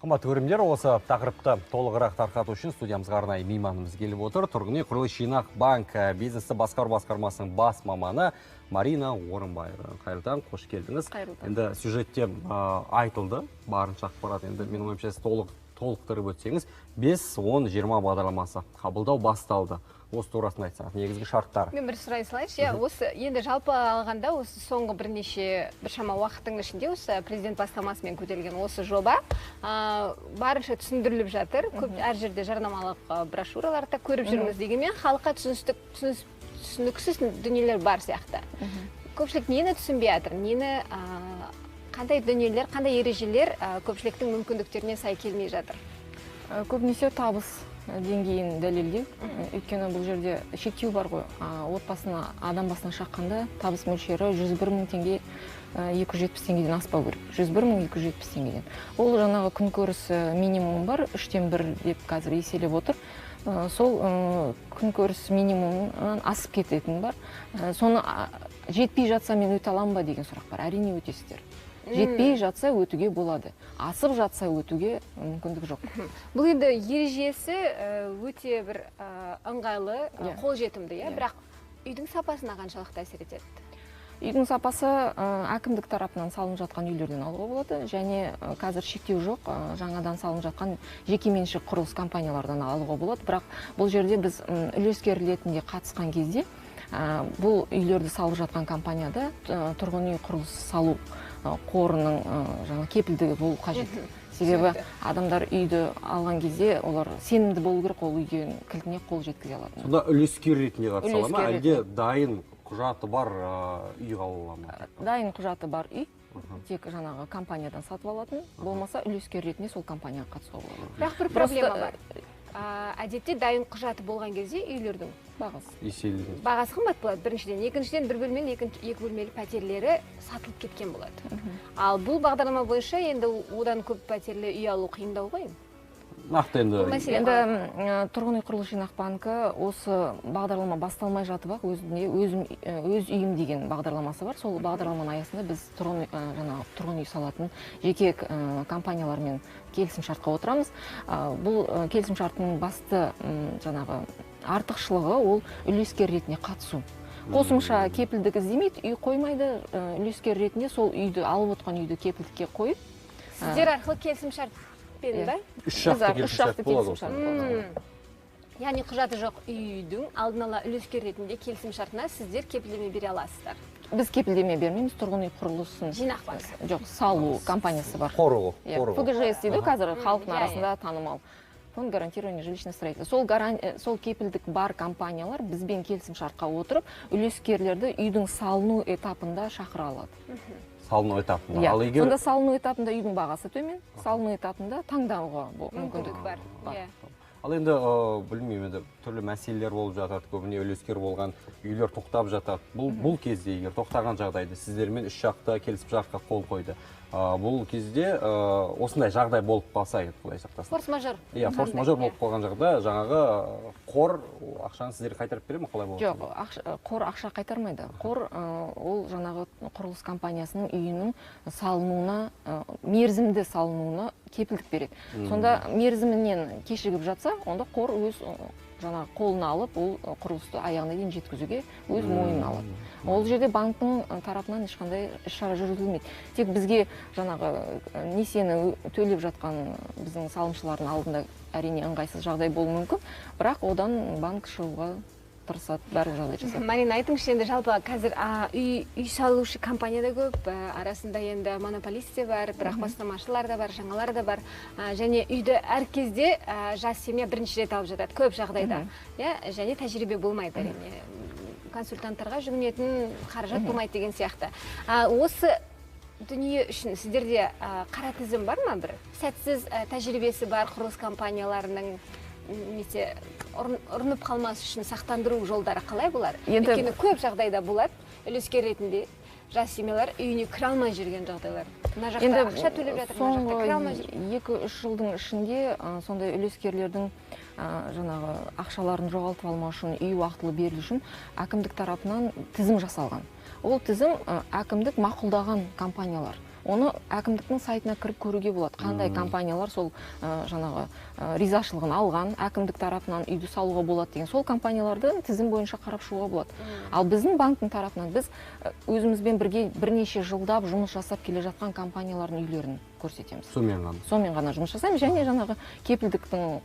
Қымбатты көрермендер, осы тақырыпты толығырақ тарқату үшін студиямызға арнайы мейманымыз келіп отыр. Тұрғын үй құрылыс жинақ банк бизнесті басқару басқармасының бас маманы Марина Орынбаева. Қайырлы таң, қош келдіңіз. Енді сюжетте айтылды, барынша ақпарат. Енді менің ойымша толықтырып өтсеңіз, 5-10-20 бағдарламасы қабылдау басталды. Осы турасын айтсаңыз, негізгі шарттары. Мен бір сұрай салайыншы, осы енді жалпы алғанда осы соңғы біршама уақыттың ішінде осы президент бастамасымен көтерілген осы жоба барынша түсіндіріліп жатыр. Көп әр жерде жарнамалық брошюраларды көріп жүрміз дегенмен халыққа түсініксіз дүниелер бар сияқты. Көпшілік нені түсінбей жатыр, нені қандай дүниелер, қандай ережелер көпшіліктің мүмкіндіктеріне сай келмей жатыр? Көбінесе табыс деңгейін дәлелдеу. Өйткені бұл жерде шектеу бар ғой. Отбасына адам басына шаққанда табыс мөлшері 101 мың теңге 270 теңгеден аспау керек. 101 мың 270 теңгеден. Ол жаңағы күнкөріс минимум бар, 3-1 деп қазір еселеп отыр. Сол күнкөріс минимумынан асып кететін бар. Соны жетпей жатса мен өте аламын ба деген сұрақ бар. Әрине өтесіздер. Жетпей жатса өтуге болады. Асып жатса өтуге мүмкіндік жоқ. Бұл енді ережесі өте бір ыңғайлы, қолжетімді, бірақ үйдің сапасына қаншалықты әсер етеді? Үйдің сапасы әкімдік тарапынан салынып жатқан үйлерден алуға болады, және қазір шектеу жоқ, жаңадан салынып жатқан жекеменшік құрылыс компаниялардан алуға болады. Бірақ бұл жерде біз үлескер ретінде қатысқан кезде бұл үйлерді салып жатқан компанияда тұрғын үй құрылыс салу қорының кепілдігі болу қажет. Себебі адамдар үйді алған кезде олар сенімді болу керек, ол үйге кілтіне қол жеткізе алады. Сонда үлескер ретінде қатыса ма, әлде дайын құжаты бар үй алуға ма? Дайын құжаты бар үй, тек жаңағы компаниядан сатып алатын, болмаса үлескер ретінде сол компанияға қатысуға болады. Бірақ бір проблема бар. Әдетте дайын құжаты болған кезде үйлердің бағасы қымбат болады, біріншіден. Екіншіден, бір бөлмелі, екі бөлмелі пәтерлері сатылып кеткен болады. Ал бұл бағдарлама бойынша енді одан көп пәтерлі үй алу қиындау ғой? Нақты енді тұрғын үй құрылыс жинақ банкі осы бағдарлама басталмай жатып ақ өз үйім деген бағдарламасы бар. Сол бағдарламаның аясында біз тұрғын үй салатын жеке компаниялармен келісімшартқа отырамыз. Бұл келісімшарттың басты артықшылығы ол үлескер ретінде қатысу. Қосымша кепілдік іздемейді, үй қоймайды, үлескер ретінде сол үйді алып отқан үйді кепілдікке қойып. Сіздер арқылы келісімшарт үш жақты келісімшарт. Яғни құжаты жоқ үйдің алдын ала үлескер ретінде келісімшартына сіздер кепілдеме бере аласыздар. Біз кепілдеме бермейміз, тұрғын үй құрылысын жинақ банкі. Жоқ, салу компаниясы бар. Қоры. ФГЖС дейді қазір халықтың арасында танымал. Фонд гарантирования жилищного строительства. Сол кепілдік бар компаниялар бізбен келісімшартқа отырып, үлескерлерді үйдің салыну этапында шақыра алады. Салыну этапында. Сонда салыну этапында үйдің бағасы төмен, салыну этапында таңдауға мүмкіндік бар. Ал енді білмеймін, түрлі мәселелер болып жатады, көбіне үлескер болған үйлер тоқтап жатады. Бұл кезде егер тоқтаған жағдайда сіздермен үш жақты келісімшартқа қол қойды. Бұл кезде осындай жағдай болып қалса, құдай сақтасын. Форс-мажор. Форс-мажор болып қалған жағда жаңағы қор ақшаны сіздерге қайтарып бере ме, қалай болады? Жоқ, қор ақша қайтармайды. Қор ол жаңағы құрылыс компаниясының үйінің салынуына, мерзімді салынуына кепілдік береді. Сонда мерзімінен кешігіп жатса, онда қор өз қолына алып, ол құрылысты аяғына дейін жеткізуге өз мойнына алады. Ол жерде банктың тарапынан ешқандай іс-шара жүргізілмейді. Тек бізге несиені төлеп жатқан біздің салымшылардың алдында әрине ыңғайсыз жағдай болуы мүмкін, бірақ одан банк шығуға тырысады, бәрі жағдай жасайды. Марина, айтыңызшы, енді жалпы қазір үй салушы компания да көп, арасында енді монополист те бар, бірақ бастамашылар да бар, жаңалар да бар. Және үйді әр кезде жас семья бірінші рет алып жатады, көп жағдайда. Және тәжірибе болмайды, әрине. Консультанттарға жүгінетін қаражат болмайды деген сияқты. Осы дүние үшін сіздерде қара тізім бар ма бір? Сәтсіз тәжірибесі бар құрылыс компанияларының немесе ұрынып қалмас үшін сақтандыру жолдары қалай болар? Өйткені көп жағдайда болады, үлескер ретінде жас семьялар үйіне кіре алмай жүрген жағдайлар. Мына жақта ақша төлеп жатыр, мына жақта кіре алмай жүр. 2-3 жылдың ішінде сондай үлескерлердің жаңағы ақшаларын жоғалтып алмау үшін, үй уақытылы берілу үшін әкімдік тарапынан тізім жасалған. Ол тізім әкімдік мақұлдаған компаниялар. оны әкімдіктің сайтына кіріп көруге болады. Қандай компаниялар сол жаңағы ризашылығын алған, әкімдік тарапынан үйді салуға болады деген сол компанияларды тізім бойынша қарап шығуға болады. Ал біздің банктың тарапынан біз өзімізбен бірге бірнеше жылдап жұмыс жасап келе жатқан компаниялардың үйлерін көрсетеміз. Сонымен ғана жұмыс жасаймыз, және жаңағы кепілдіктің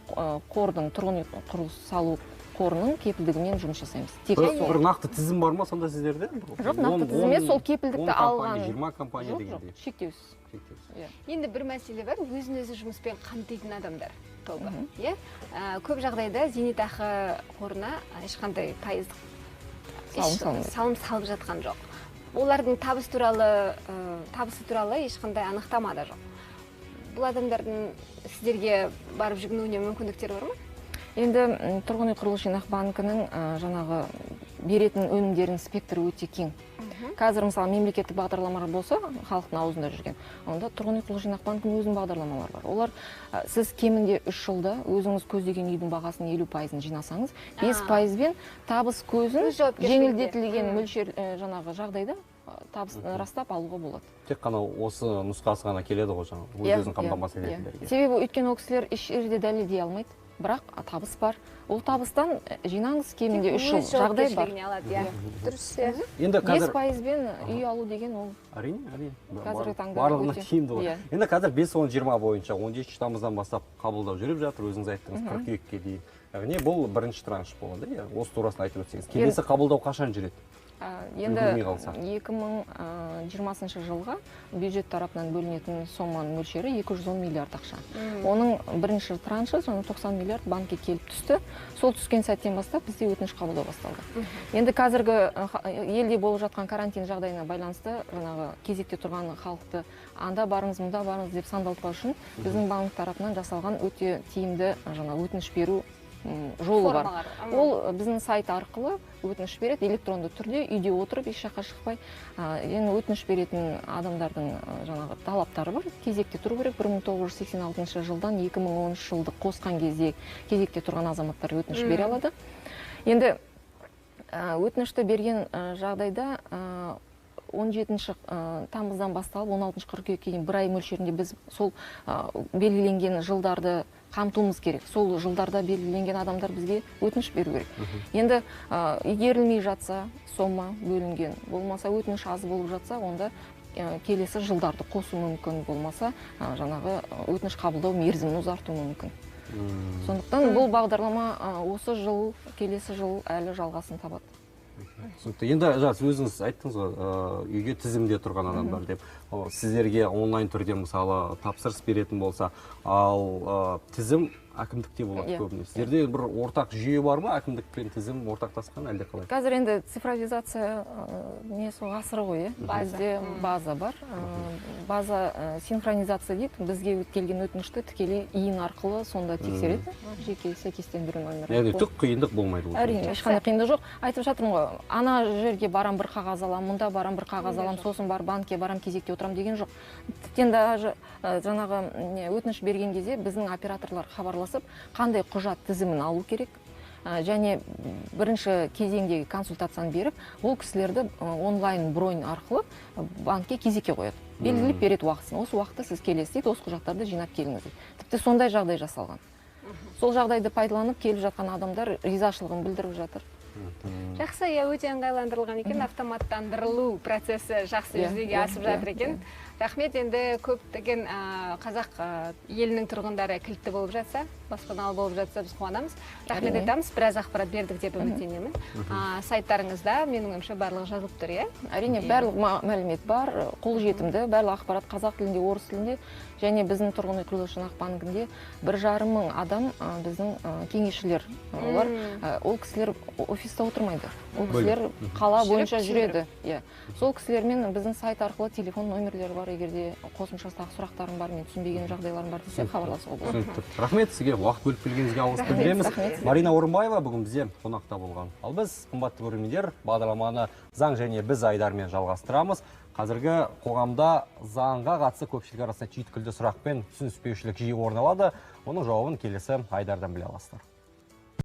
қордың, тұрғын үй құрылыс салу қорының кепілдігімен жұмыс жасаймыз. Бір нақты тізім бар ма сонда сіздерде? Жоқ, нақты тізім емес, сол кепілдікті алған. 20 компания дегендей. Шектеусіз. Енді бір мәселе бар, өзін-өзі жұмыспен қамтитын адамдар тобы. Көп жағдайда зейнетақы қорына ешқандай пайыздық салым салып жатқан жоқ. Олардың табысы туралы ешқандай анықтама да жоқ. Бұл адамдардың сіздерге барып жүгінуіне мүмкіндіктері бар ма? Енді тұрғын үй құрылыс жинақ банкінің жаңағы беретін өнімдерінің спектрі өте кең. Қазір мысалы мемлекеттік бағдарламалар болса, халықтың аузында жүрген, онда тұрғын үй құрылыс жинақ банкінің өзінің бағдарламалары бар. Олар сіз кемінде 3 жылда өзіңіз көздеген үйдің бағасының 50%-ын жинасаңыз, 5%-бен табыс көзін жеңілдетілген мөлшер жаңағы жағдайда табысын растап алуға болады. Тек қана осы нұсқасы ғана келеді ғой жаңағы өз-өзін қамтамасыз ететіндерге. Себебі өйткені ол кісілер еш жерде дәлелдей алмайды. Бірақ табыс бар. Ол табыстан жинаңыз кемінде 3 жыл жағдай бар. Дұрыс. Енді қазір 5%-бен үй алу деген ол. Әрине. Қазіргі таңда барлығына тиімді ғой. Енді қазір 5-10-20 бойынша 17 тамыздан бастап қабылдау жүріп жатыр, өзіңіз айттыңыз қыркүйекке дейін. Яғни бұл бірінші транш болады, осы турасын айтып өтсеңіз. Келесі қабылдау қашан жүреді? Енді 2020 жылға бюджет тарапынан бөлінетін соманың мөлшері 210 миллиард ақша. Оның бірінші траншы 90 миллиард банкке келіп түсті. Сол түскен сәттен бастап бізде өтініш қабылдау басталды. Енді қазіргі елде болып жатқан карантин жағдайына байланысты жаңағы кезекте тұрған халықты анда барыңыз, мұнда барыңыз деп сандалтпау үшін біздің банк тарапынан жасалған өте тиімді жаңағы өтініш беру жолы бар. Ол біздің сайт арқылы өтініш береді, электронды түрде, үйде отырып, еш жаққа шықпай. Енді өтініш беретін адамдардың жаңағы талаптары бар. Кезекте тұру керек. 1986 жылдан 2013 жылды қосқан кезде кезекте тұрған азаматтар өтініш бере алады. Енді өтінішті берген жағдайда 17 тамыздан басталып 16 қыркүйекке дейін бір ай мөлшерінде біз сол белгіленген жылдарды қамтуымыз керек. Сол жылдарда белгіленген адамдар бізге өтініш беру керек. Енді игерілмей жатса, сома бөлінген болмаса, өтініш аз болып жатса, онда келесі жылдарды қосу мүмкін, болмаса жаңағы өтініш қабылдау мерзімін ұзарту мүмкін. Сондықтан бұл бағдарлама осы жыл, келесі жыл әлі жалғасын табады. Енді өзіңіз айттыңыз ғой, үйге тізімде тұрған адамдар деп. Сіздерге онлайн түрде мысалы тапсырыс беретін болса, ал тізім әкімдікте болады көбіне. Сіздерде бір ортақ жүйе бар ма, әкімдік пен тізім ортақтасқан әлде қалай? Қазір енді цифровизация несі ғасыры ғой, бізде база бар. База синхронизация дейді, бізге келген өтінішті тікелей иін арқылы сонда тексереді, жеке сәйкестендіру номері. Яғни түк қиындық болмайды. Әрине, ешқандай қиындық жоқ. Айтып жатырмын ғой, ана жерге барам бір қағаз алам, мұнда барам бір қағаз алам, сосын бар банкке барам, кезекте отырам деген жоқ. Тіптен даже жаңағы өтініш берген кезде біздің операторлар хабарласып, қандай құжат тізімін алу керек, және бірінші кезеңдегі консультацияны беріп, ол кісілерді онлайн бронь арқылы банкке кезекке қояды. Белгілеп береді уақытысын. Осы уақытта сіз келесіз дейді, осы құжаттарды жинап келіңіз дейді. Тіпті сондай жағдай жасалған. Сол жағдайды пайдаланып келіп жатқан адамдар ризашылығын білдіріп жатыр. Жақсы, өте ыңғайландырылған екен, автоматтандырылу процесі жақсы жүзеге асып жатыр екен. Рахмет, енді көптеген қазақ елінің тұрғындары кілтті болып жатса, баспаналы болып жатса, біз қуанамыз. Рахмет айтамыз, біраз ақпарат бердік деп үміттенемін. Сайттарыңызда менің ойымша барлығы жазылып тұр, иә? Әрине, барлық мәлімет бар, қолжетімді, барлық ақпарат қазақ тілінде, орыс тілінде, және біздің тұрғын үй құрылыс жинақ банкінде 1,5 мың адам біздің кеңесшілер. Ол кісілер офиста отырмайды. Ол кісілер қала бойынша жүреді. Сол кісілермен біздің сайт арқылы телефон номерлері бар, егерде қосымша сұрақтарым бар, мен түсінбеген жағдайларым бар десе хабарласуға болады. Рахмет сізге, уақыт бөліп келгеніңізге алғыс білдіреміз. Марина Орынбаева бүгін бізде қонақта болған. Ал біз, қымбатты көрермендер, бағдарламаны заң және біз айдармен жалғастырамыз. Қазіргі қоғамда заңға қатысты көпшілік арасында түйткілді сұрақ пен түсініспеушілік жиі орын алады. Оның жауабын келесі айдардан біле аласыздар.